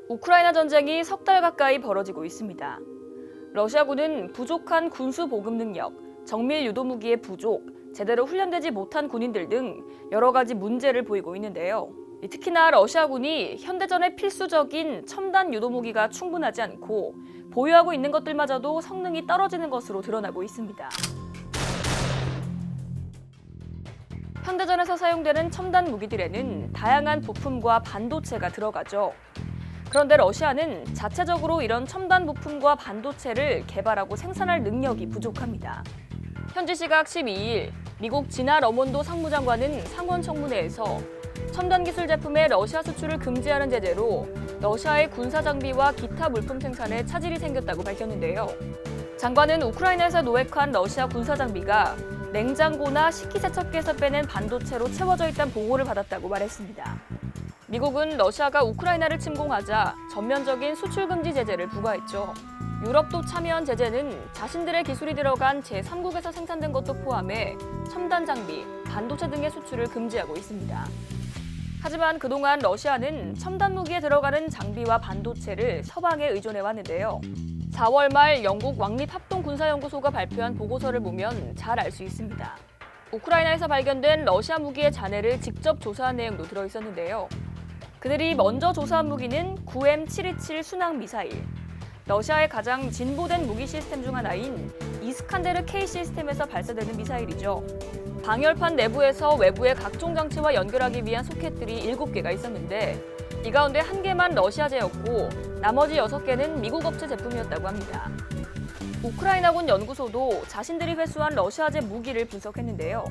우크라이나 전쟁이 석 달 가까이 벌어지고 있습니다. 러시아군은 부족한 군수 보급 능력, 정밀 유도무기의 부족, 제대로 훈련되지 못한 군인들 등 여러 가지 문제를 보이고 있는데요. 특히나 러시아군이 현대전에 필수적인 첨단 유도무기가 충분하지 않고 보유하고 있는 것들마저도 성능이 떨어지는 것으로 드러나고 있습니다. 현대전에서 사용되는 첨단 무기들에는 다양한 부품과 반도체가 들어가죠. 그런데 러시아는 자체적으로 이런 첨단 부품과 반도체를 개발하고 생산할 능력이 부족합니다. 현지 시각 12일 미국 지나 러몬도 상무장관은 상원 청문회에서 첨단 기술 제품의 러시아 수출을 금지하는 제재로 러시아의 군사 장비와 기타 물품 생산에 차질이 생겼다고 밝혔는데요. 장관은 우크라이나에서 노획한 러시아 군사 장비가 냉장고나 식기세척기에서 빼낸 반도체로 채워져 있다는 보고를 받았다고 말했습니다. 미국은 러시아가 우크라이나를 침공하자 전면적인 수출 금지 제재를 부과했죠. 유럽도 참여한 제재는 자신들의 기술이 들어간 제3국에서 생산된 것도 포함해 첨단 장비, 반도체 등의 수출을 금지하고 있습니다. 하지만 그동안 러시아는 첨단 무기에 들어가는 장비와 반도체를 서방에 의존해 왔는데요. 4월 말 영국 왕립합동군사연구소가 발표한 보고서를 보면 잘 알 수 있습니다. 우크라이나에서 발견된 러시아 무기의 잔해를 직접 조사한 내용도 들어있었는데요. 그들이 먼저 조사한 무기는 9M727 순항 미사일, 러시아의 가장 진보된 무기 시스템 중 하나인 이스칸데르 K 시스템에서 발사되는 미사일이죠. 방열판 내부에서 외부의 각종 장치와 연결하기 위한 소켓들이 7개가 있었는데 이 가운데 1개만 러시아제였고 나머지 6개는 미국 업체 제품이었다고 합니다. 우크라이나군 연구소도 자신들이 회수한 러시아제 무기를 분석했는데요.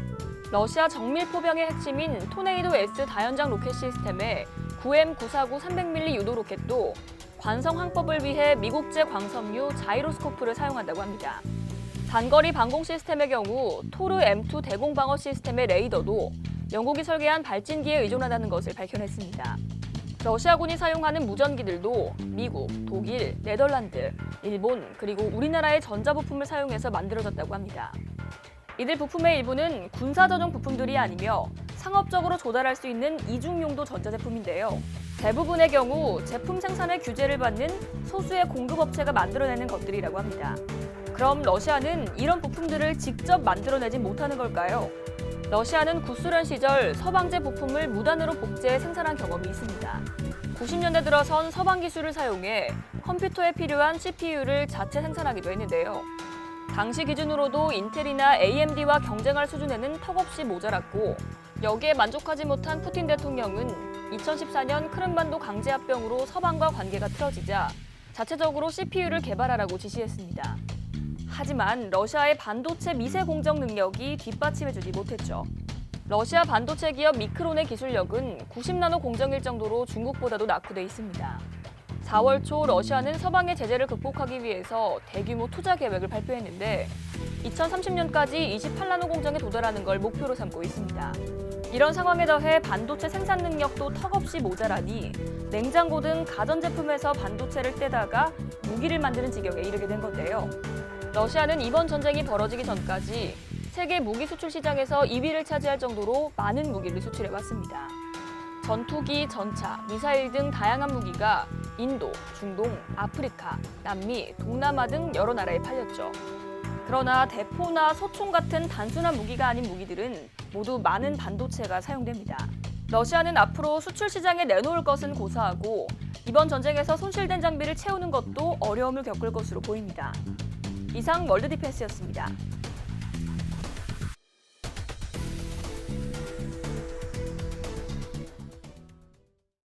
러시아 정밀 포병의 핵심인 토네이도 S 다연장 로켓 시스템의 9M949 300mm 유도 로켓도 관성 항법을 위해 미국제 광섬유 자이로스코프를 사용한다고 합니다. 단거리 방공 시스템의 경우 토르 M2 대공 방어 시스템의 레이더도 영국이 설계한 발진기에 의존하다는 것을 밝혀냈습니다. 러시아군이 사용하는 무전기들도 미국, 독일, 네덜란드, 일본, 그리고 우리나라의 전자부품을 사용해서 만들어졌다고 합니다. 이들 부품의 일부는 군사 전용 부품들이 아니며 상업적으로 조달할 수 있는 이중용도 전자제품인데요. 대부분의 경우 제품 생산의 규제를 받는 소수의 공급업체가 만들어내는 것들이라고 합니다. 그럼 러시아는 이런 부품들을 직접 만들어내지 못하는 걸까요? 러시아는 구소련 시절 서방제 부품을 무단으로 복제해 생산한 경험이 있습니다. 90년대 들어선 서방 기술을 사용해 컴퓨터에 필요한 CPU를 자체 생산하기도 했는데요. 당시 기준으로도 인텔이나 AMD와 경쟁할 수준에는 턱없이 모자랐고 여기에 만족하지 못한 푸틴 대통령은 2014년 크림반도 강제합병으로 서방과 관계가 틀어지자 자체적으로 CPU를 개발하라고 지시했습니다. 하지만 러시아의 반도체 미세 공정 능력이 뒷받침해주지 못했죠. 러시아 반도체 기업 미크론의 기술력은 90나노 공정일 정도로 중국보다도 낙후돼 있습니다. 4월 초 러시아는 서방의 제재를 극복하기 위해서 대규모 투자 계획을 발표했는데 2030년까지 28나노 공정에 도달하는 걸 목표로 삼고 있습니다. 이런 상황에 더해 반도체 생산 능력도 턱없이 모자라니 냉장고 등 가전제품에서 반도체를 떼다가 무기를 만드는 지경에 이르게 된 건데요. 러시아는 이번 전쟁이 벌어지기 전까지 세계 무기 수출 시장에서 2위를 차지할 정도로 많은 무기를 수출해왔습니다. 전투기, 전차, 미사일 등 다양한 무기가 인도, 중동, 아프리카, 남미, 동남아 등 여러 나라에 팔렸죠. 그러나 대포나 소총 같은 단순한 무기가 아닌 무기들은 모두 많은 반도체가 사용됩니다. 러시아는 앞으로 수출 시장에 내놓을 것은 고사하고 이번 전쟁에서 손실된 장비를 채우는 것도 어려움을 겪을 것으로 보입니다. 이상 월드디펜스였습니다.